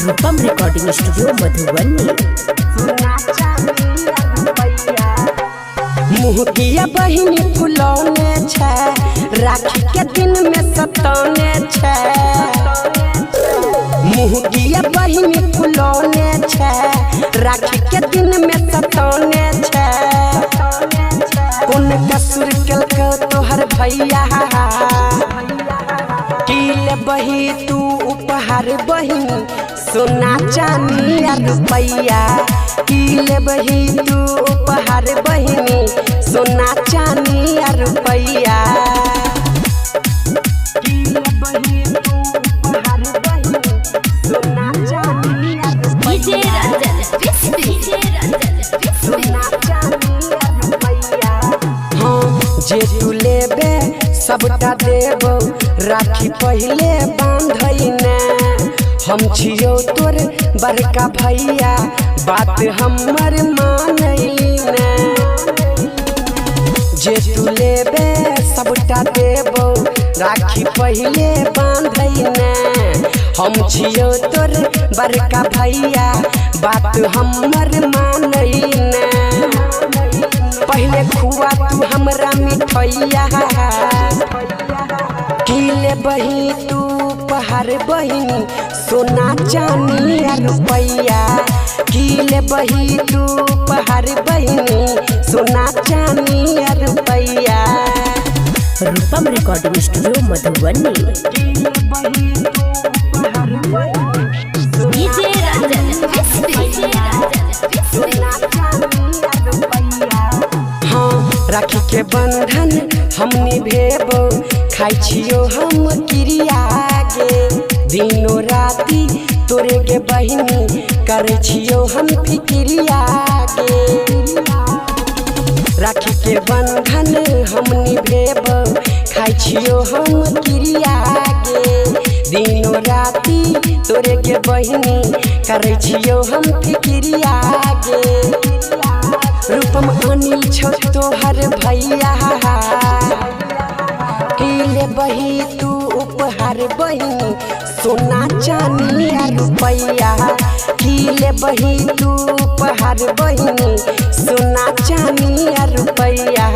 रूपम recording studio Madhubani. मुहकिया बहिनी फुलौने छै, राखी के दिन में सतौने छै। मुहकिया बहिनी फुलौने छै, राखी के दिन में सतौने छै। कौन कसूर केलको तोहर भैया, किल बही तू उपहार बहिनी, सोना चांदी या रुपैया। किल बही तू उपहार बहिनी, सोना चांदी या रुपैया। किल बही तू उपहार बहिनी, सोना चांदी या रुपैया। सोना चांदी या रुपैया। हाँ जे तू लेबे सबटा देबो, राखी पहले बांधई ने। हम छियो तोर बड़का भैया, बात हमर मानई ने। जे तू लेबे सबटा देबो, राखी पहले बांधई ने। हम छियो तोर बड़का भैया, बात हमर मानई ने। पहले खुआ तू हमरा मिठैया, किले बही तू उपहार बहिनी, सोना चांदी या रुपैया। किले बही तू उपहार बहिनी, सोना चांदी या रुपैया। रूपम रिकॉर्डिंग स्टूडियो मधुबनी। किले बही तू उपहार बहिनी, सोना चांदी या रुपैया। हाँ राखी के बंधन हम निभेबो, खाई छियो हम क्रिया गे। दिनो राती तोरे के बहिनी, करे छियो हम फिक्रिया गे। राखी के बंधन हम निभेबो, खाई छियो हम क्रिया गे। दिनो राती तोरे के बहिनी, करे छियो हम फिक्रिया गे। रूपम अनिल छो तोहर भैया, किले बही तू उपहार बहिनी, सोना चांदी या रुपैया। किले बही तू उपहार बहिनी, सोना चांदी या रुपैया।